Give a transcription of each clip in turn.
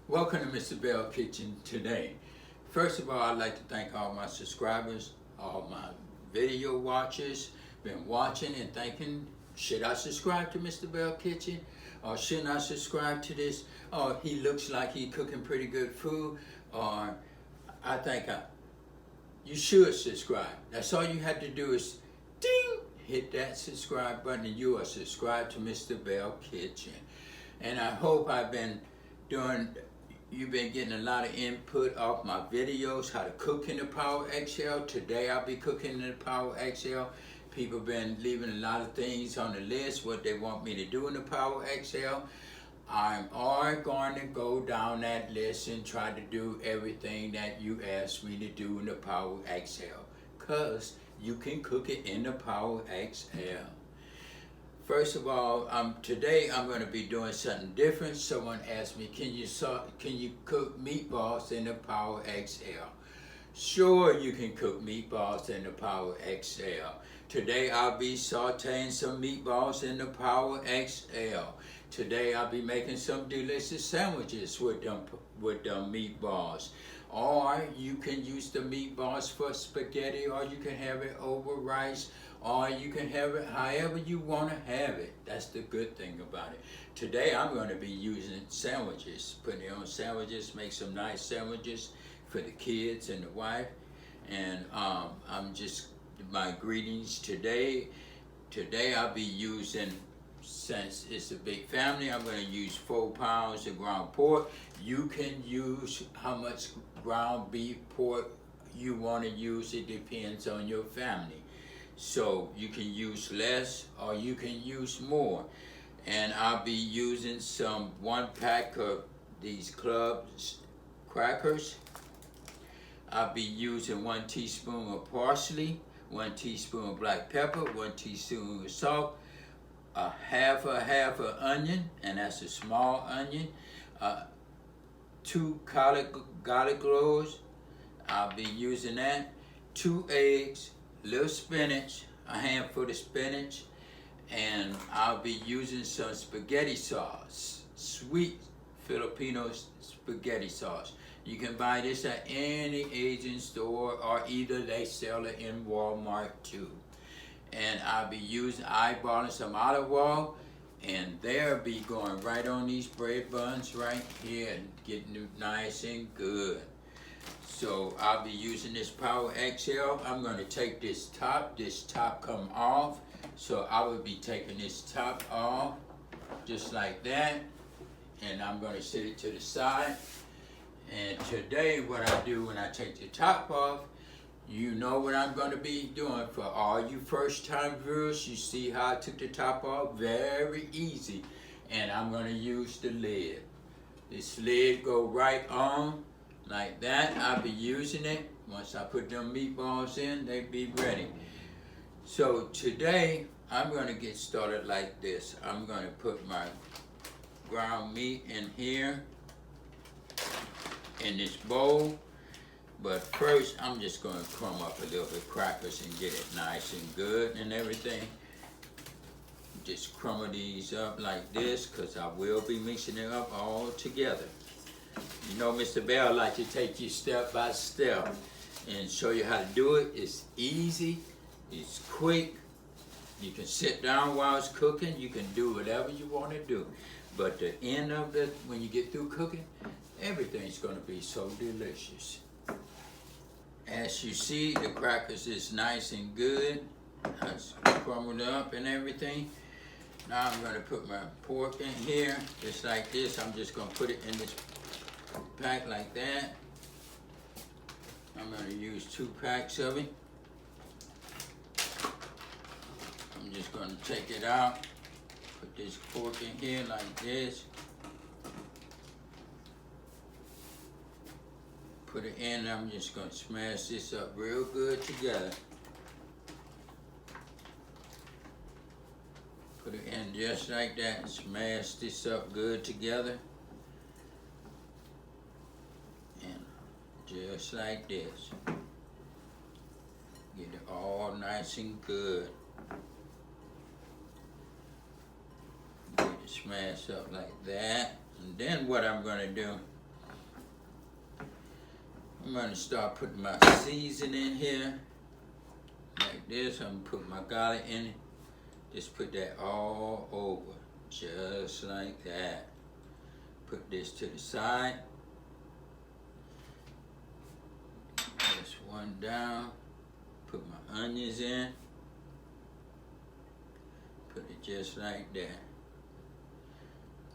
Welcome to Mr. Belle Kitchen today. First of all, I'd like to thank all my subscribers, all my video watchers, been watching and thinking, should I subscribe to Mr. Belle Kitchen? Or shouldn't I subscribe to this? Or he looks like he's cooking pretty good food? Or I think you should subscribe. That's all you have to do is ding, hit that subscribe button and you are subscribed to Mr. Belle Kitchen. And I hope you've been getting a lot of input off my videos, how to cook in the Power XL. Today I'll be cooking in the Power XL. People been leaving a lot of things on the list, what they want me to do in the Power XL. I'm going to go down that list and try to do everything that you asked me to do in the Power XL. Because you can cook it in the Power XL. First of all, today I'm going to be doing something different. Someone asked me, can you cook meatballs in the Power XL? Sure, you can cook meatballs in the Power XL. Today I'll be sauteing some meatballs in the Power XL. Today I'll be making some delicious sandwiches with them meatballs. Or you can use the meatballs for spaghetti, or you can have it over rice, or you can have it however you want to have it. That's the good thing about it. Today I'm going to be using sandwiches, putting it on sandwiches, make some nice sandwiches for the kids and the wife. And my ingredients today I'll be using, since it's a big family, I'm going to use 4 pounds of ground pork. You can use how much ground beef pork you want to use. It depends on your family. So you can use less or you can use more. And I'll be using 1 pack of these cloves crackers. I'll be using 1 teaspoon of parsley, 1 teaspoon of black pepper, 1 teaspoon of salt, a half an onion, and that's a small onion, 2 garlic cloves, I'll be using that, 2 eggs, little spinach, a handful of spinach, and I'll be using some spaghetti sauce, sweet Filipino spaghetti sauce. You can buy this at any Asian store, or either they sell it in Walmart too. And I'll be eyeballing some olive oil, and they'll be going right on these bread buns right here and getting it nice and good. So I'll be using this Power XL. I'm going to take this top come off. So I will be taking this top off just like that, and I'm going to set it to the side. And today what I do when I take the top off, you know what I'm going to be doing. For all you first time viewers, you see how I took the top off? Very easy. And I'm going to use the lid. This lid go right on like that. I'll be using it. Once I put them meatballs in, they be ready. So today I'm going to get started like this. I'm going to put my ground meat in here in this bowl. But first, I'm just going to crumb up a little bit of crackers and get it nice and good and everything. Just crumble these up like this, because I will be mixing it up all together. You know, Mr. Belle like to take you step by step and show you how to do it. It's easy, it's quick. You can sit down while it's cooking. You can do whatever you want to do. But the end of it, when you get through cooking, everything's going to be so delicious. As you see, the crackers is nice and good. It's crumbled up and everything. Now I'm going to put my pork in here, just like this. I'm just going to put it in this pack like that. I'm going to use 2 packs of it. I'm just going to take it out, put this pork in here like this. Put it in, I'm just going to smash this up real good together. Put it in just like that and smash this up good together. And just like this. Get it all nice and good. Get it smashed up like that. And then what I'm going to do, I'm gonna start putting my seasoning in here. Like this, I'm gonna put my garlic in it. Just put that all over, just like that. Put this to the side. This one down. Put my onions in. Put it just like that.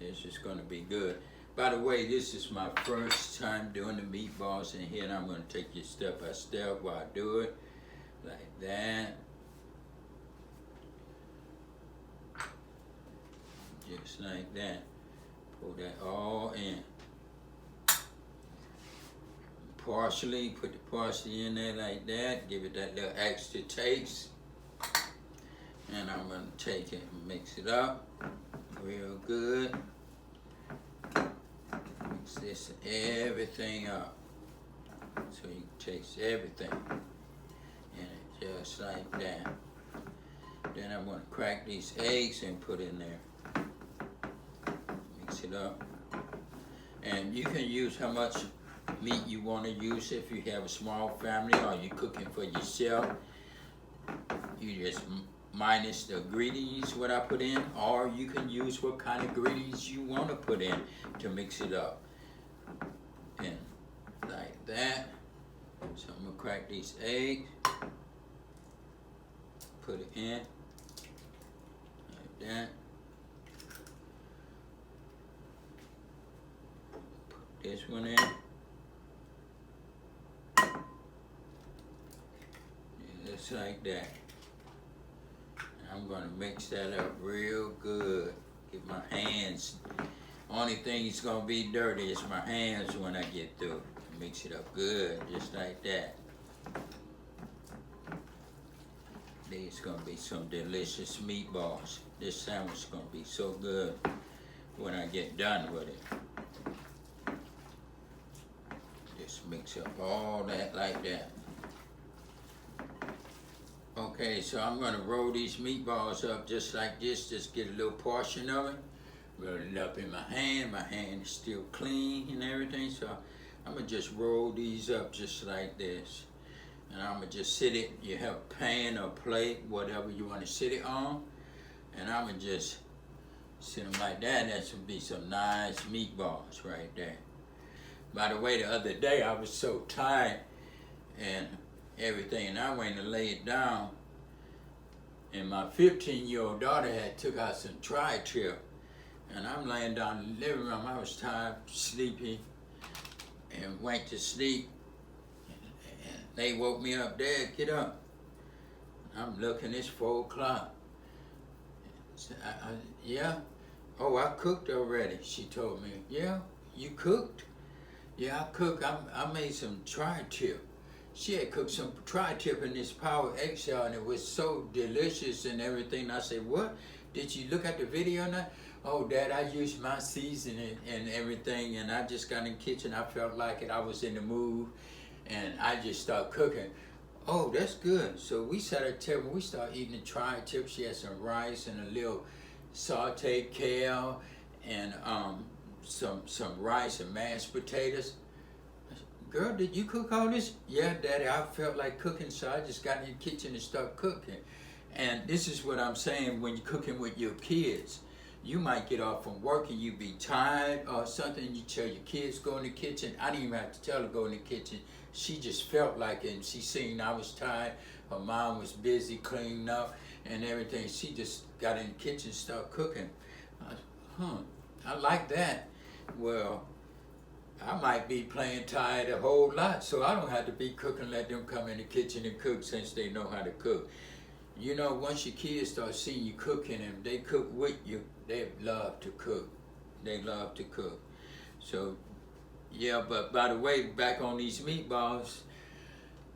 This is gonna be good. By the way, this is my first time doing the meatballs in here, and I'm gonna take you step by step while I do it. Like that. Just like that. Pour that all in. Parsley, put the parsley in there like that. Give it that little extra taste. And I'm gonna take it and mix it up real good. Mix this everything up so you can taste everything in it just like that. Then I'm gonna crack these eggs and put in there. Mix it up. And you can use how much meat you want to use if you have a small family or you're cooking for yourself. You just minus the ingredients what I put in, or you can use what kind of ingredients you want to put in to mix it up. And like that. So I'm gonna crack these eggs, put it in like that. Put this one in. Just like that. I'm gonna mix that up real good. Get my hands. Only thing that's gonna be dirty is my hands when I get through. Mix it up good, just like that. These gonna be some delicious meatballs. This sandwich is gonna be so good when I get done with it. Just mix up all that like that. Okay, so I'm gonna roll these meatballs up just like this. Just get a little portion of it. Roll it up in my hand. My hand is still clean and everything, so I'm gonna just roll these up just like this. And I'm gonna just sit it. You have a pan or plate, whatever you want to sit it on. And I'm gonna just sit them like that. That should be some nice meatballs right there. By the way, the other day I was so tired and everything, and I went to lay it down, and my 15-year-old daughter had took out some tri-tip, and I'm laying down in the living room. I was tired, sleepy, and went to sleep, and they woke me up. Dad, get up. I'm looking, it's 4 o'clock. Yeah? Oh, I cooked already, she told me. Yeah, you cooked? Yeah, I cooked. I made some tri-tip. She had cooked some tri-tip in this power eggshell, and it was so delicious and everything. I said, what? Did you look at the video now? Oh, Dad, I used my seasoning and everything, and I just got in the kitchen. I felt like it. I was in the mood, and I just started cooking. Oh, that's good. So we sat at the table. We started eating the tri-tip. She had some rice and a little sauteed kale and some rice and mashed potatoes. Girl, did you cook all this? Yeah, Daddy, I felt like cooking, so I just got in the kitchen and started cooking. And this is what I'm saying when you're cooking with your kids. You might get off from work and you be tired or something. You tell your kids go in the kitchen. I didn't even have to tell her go in the kitchen. She just felt like it, and she seen I was tired. Her mom was busy cleaning up and everything. She just got in the kitchen and started cooking. I like that. Well, I might be playing tired a whole lot, so I don't have to be cooking, let them come in the kitchen and cook since they know how to cook. You know, once your kids start seeing you cooking and they cook with you, they love to cook. They love to cook. So, yeah, but by the way, back on these meatballs,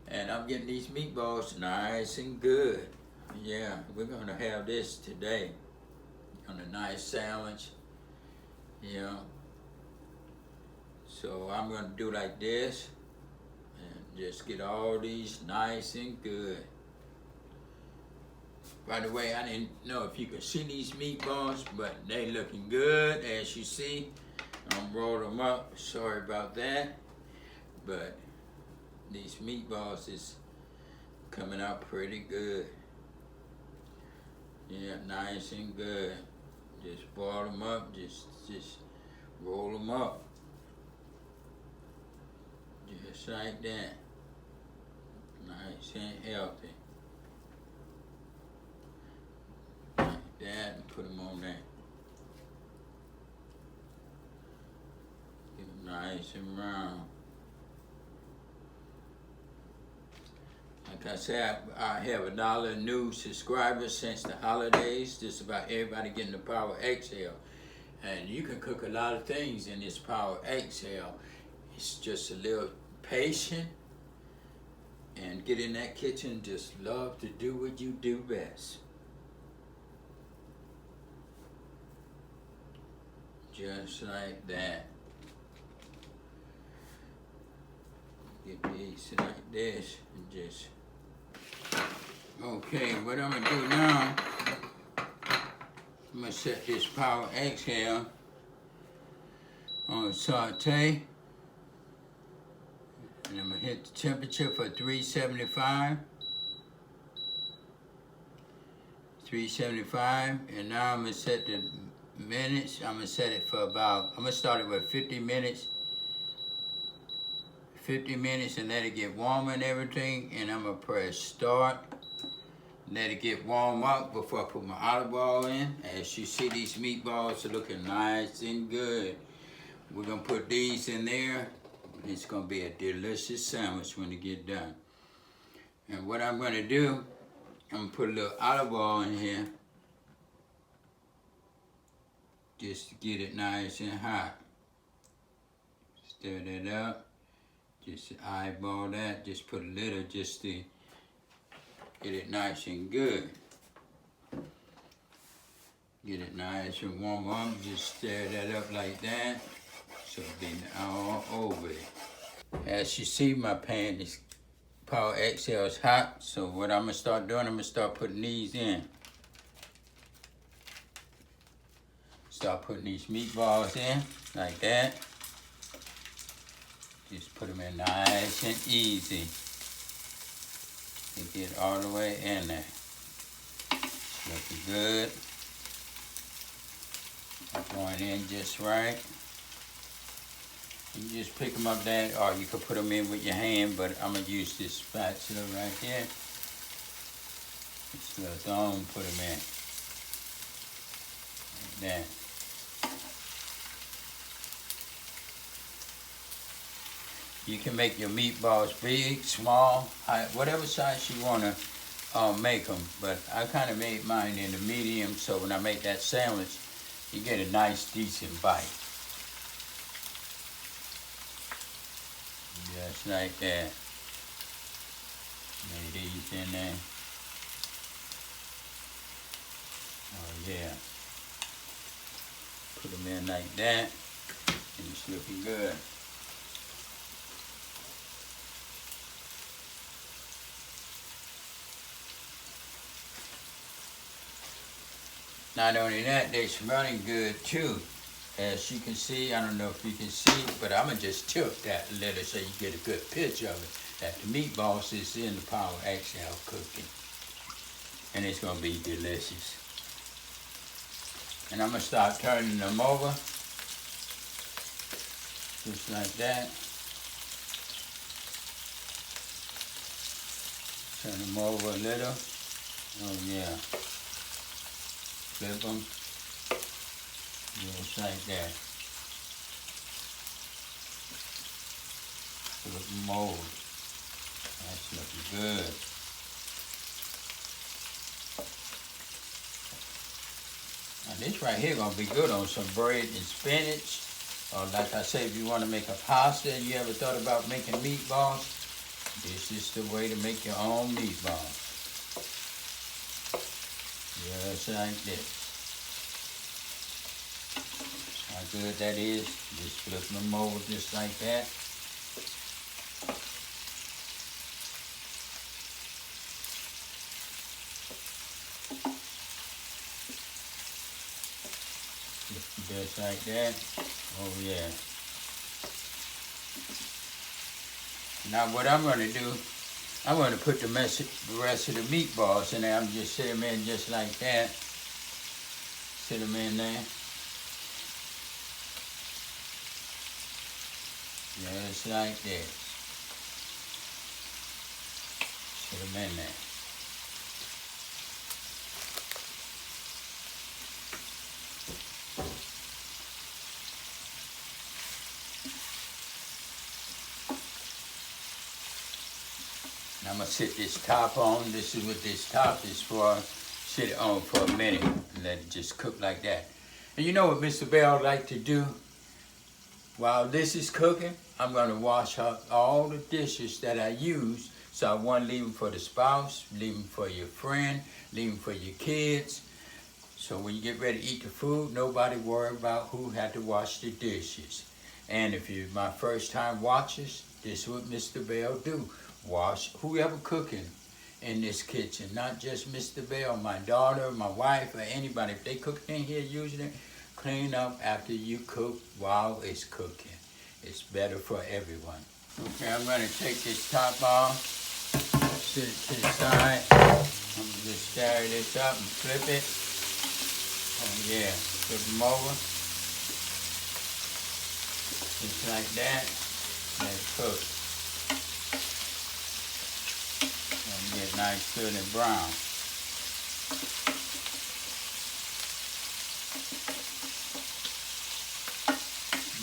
and I'm getting these meatballs nice and good. Yeah, we're gonna have this today on a nice sandwich, you know. So I'm gonna do like this and just get all these nice and good. By the way, I didn't know if you could see these meatballs, but they looking good as you see. I'm rolling them up, sorry about that. But these meatballs is coming out pretty good. Yeah, nice and good. Just boil them up, just roll them up. Just like that. Nice and healthy. Like that, and put them on there. Get them nice and round. Like I said, I have 1 new subscribers since the holidays. Just about everybody getting the Power XL. And you can cook a lot of things in this Power XL. It's just a little patient and get in that kitchen. Just love to do what you do best. Just like that. Get these like this and just. Okay, what I'm gonna do now, I'm gonna set this Power XL on saute. And I'm gonna hit the temperature for 375. 375, and now I'm gonna set the minutes. I'm gonna set it for about, I'm gonna start it with 50 minutes. 50 minutes and let it get warm and everything, and I'm gonna press start. Let it get warm up before I put my olive oil in. As you see, these meatballs are looking nice and good. We're gonna put these in there. It's gonna be a delicious sandwich when it get done. And what I'm gonna do, I'm gonna put a little olive oil in here, just to get it nice and hot. Stir that up. Just eyeball that. Just put a little just to get it nice and good. Get it nice and warm up. Just stir that up like that. So it'll be all over it. As you see, my pan is Power XL is hot. So what I'm gonna start doing, I'm gonna start putting these in. Start putting these meatballs in like that. Just put them in nice and easy. And get all the way in there. Looking good. Going in just right. You just pick them up there, or you could put them in with your hand, but I'm gonna use this spatula right here. This little thumb, put them in. Like that. You can make your meatballs big, small, whatever size you want to make them. But I kind of made mine in the medium, so when I make that sandwich, you get a nice, decent bite. Just like that. Lay these in there. Oh yeah. Put them in like that, and it's looking good. Not only that, they're smelling good too. As you can see, I don't know if you can see, but I'm gonna just tilt that a little so you get a good picture of it. That the meatballs is in the Power XL cooking. And it's gonna be delicious. And I'm gonna start turning them over. Just like that. Turn them over a little. Oh yeah. Flip them. Just like that. Flip them over. That's looking good. Now this right here gonna be good on some bread and spinach. Or like I say, if you want to make a pasta and you ever thought about making meatballs, this is the way to make your own meatballs. Just like this. How good that is. Just flip them over just like that. Just like that. Oh yeah. Now what I'm going to do, I'm going to put the rest of the meatballs in there. I'm just set them in just like that. Set them in there. Just like this. Set them in there. I'm going to sit this top on. This is what this top is for. Sit it on for a minute and let it just cook like that. And you know what Mr. Belle like to do? While this is cooking, I'm going to wash up all the dishes that I use. So I want to leave them for the spouse, leave them for your friend, leave them for your kids. So when you get ready to eat the food, nobody worry about who had to wash the dishes. And if you're my first time watchers, this is what Mr. Belle do. Wash whoever cooking in this kitchen, not just Mr. Belle, my daughter, my wife, or anybody. If they cooking in here usually, clean up after you cook while it's cooking. It's better for everyone. Okay, I'm going to take this top off, sit it to the side. I'm going to just stir this up and flip it. Oh yeah, flip them over. Just like that. Let it cook. Get nice, good, and brown.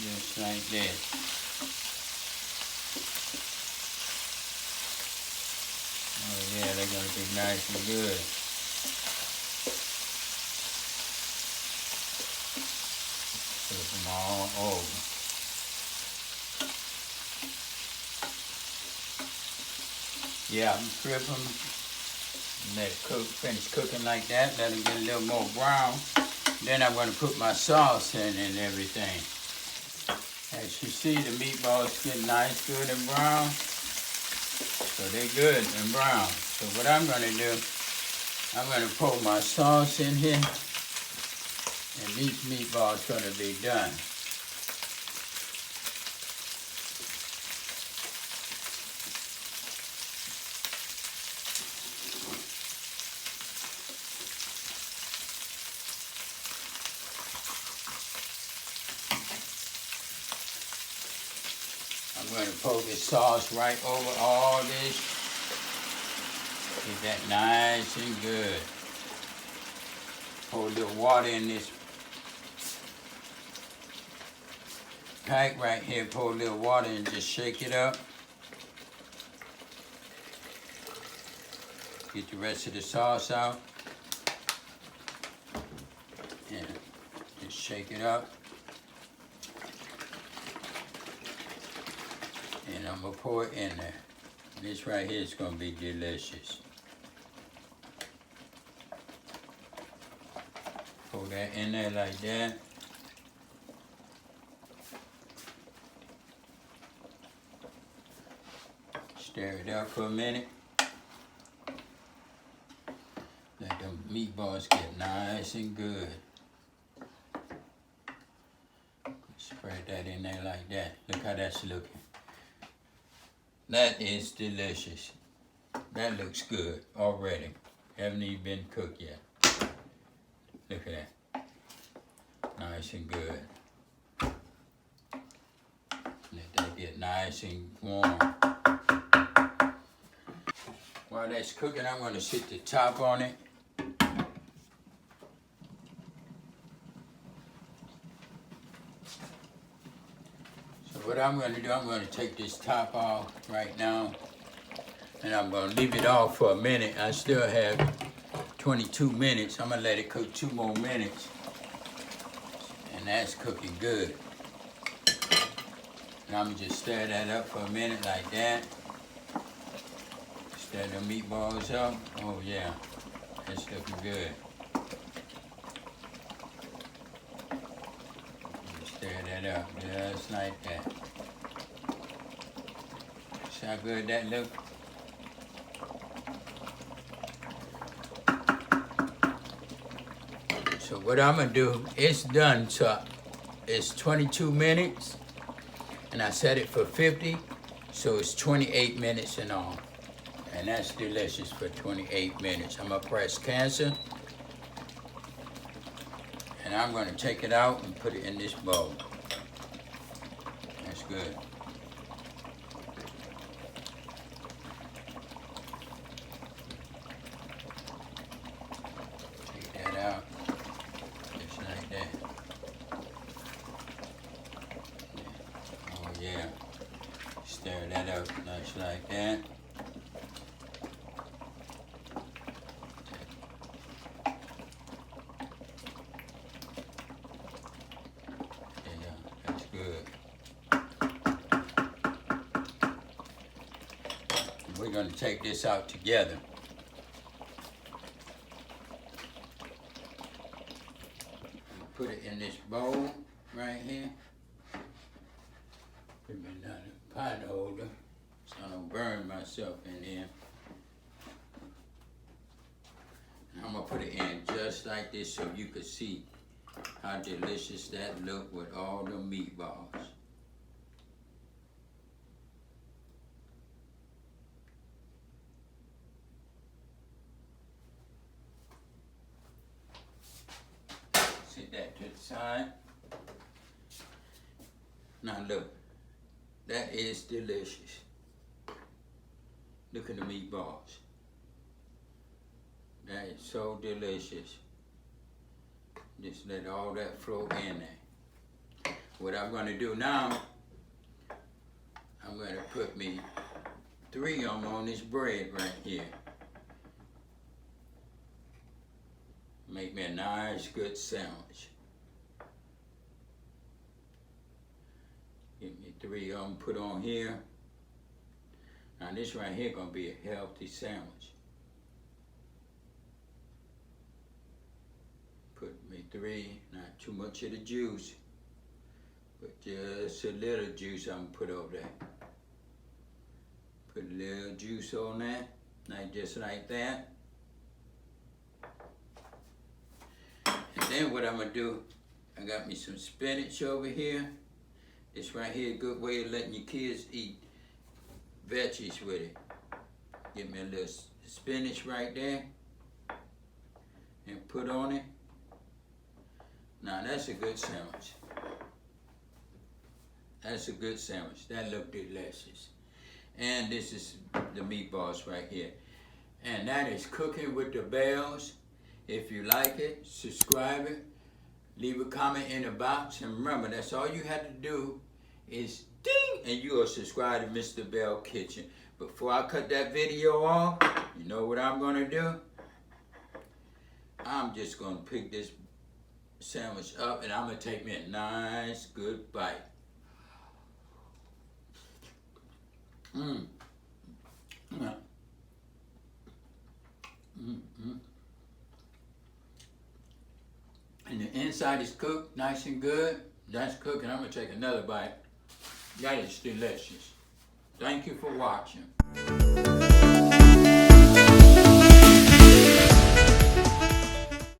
Just like this. Oh yeah, they're gonna be nice and good. Put them all over. Yeah, I'm flip them, let it cook, finish cooking like that, let it get a little more brown. Then I'm going to put my sauce in and everything. As you see, the meatballs get nice, good, and brown. So they're good and brown. So what I'm going to do, I'm going to pour my sauce in here, and these meatballs are going to be done. I'm going to pour this sauce right over all this. Get that nice and good. Pour a little water in this pack right here. Pour a little water and just shake it up. Get the rest of the sauce out. And just shake it up. And I'm going to pour it in there. This right here is going to be delicious. Pour that in there like that. Stir it up for a minute. Let them meatballs get nice and good. Spread that in there like that. Look how that's looking. That is delicious. That looks good already. Haven't even been cooked yet. Look at that. Nice and good. Let that get nice and warm. While that's cooking, I'm going to sit the top on it. What I'm going to do, I'm going to take this top off right now, and I'm going to leave it off for a minute. I still have 22 minutes. I'm going to let it cook 2 more minutes, and that's cooking good. And I'm going to just stir that up for a minute like that. Stir the meatballs up. Oh yeah, that's looking good. Stir that up just like that. See how good that look? So what I'm gonna do, it's done. So it's 22 minutes, and I set it for 50. So it's 28 minutes in all. And that's delicious for 28 minutes. I'm gonna press cancel. And I'm gonna take it out and put it in this bowl. That's good. Take that out, just like that. Oh yeah, stir that up nice like that. We're going to take this out together. Put it in this bowl right here. Put it in the pot holder so I don't burn myself in here. And I'm going to put it in just like this so you can see how delicious that look with all the meatballs. Set that to the side. Now look, that is delicious. Look at the meatballs. That is so delicious. Just let all that flow in there. What I'm gonna do now, I'm gonna put me 3 of them on this bread right here. Make me a nice, good sandwich. Get me 3 of them put on here. Now this right here gonna be a healthy sandwich. Put me 3, not too much of the juice, but just a little juice I'm gonna put over there. Put a little juice on that, like just like that. And then what I'm gonna do, I got me some spinach over here. This right here, a good way of letting your kids eat veggies with it. Get me a little spinach right there and put on it. Now that's a good sandwich. That's a good sandwich. That look delicious. And this is the meatballs right here. And that is cooking with the Bells. If you like it, subscribe it, leave a comment in the box, and remember, that's all you have to do is ding, and you are subscribed to Mr. Belle Kitchen. Before I cut that video off, you know what I'm gonna do? I'm just gonna pick this sandwich up, and I'm gonna take me a nice, good bite. And the inside is cooked, nice and good. That's cooking. I'm gonna take another bite. That is delicious. Thank you for watching.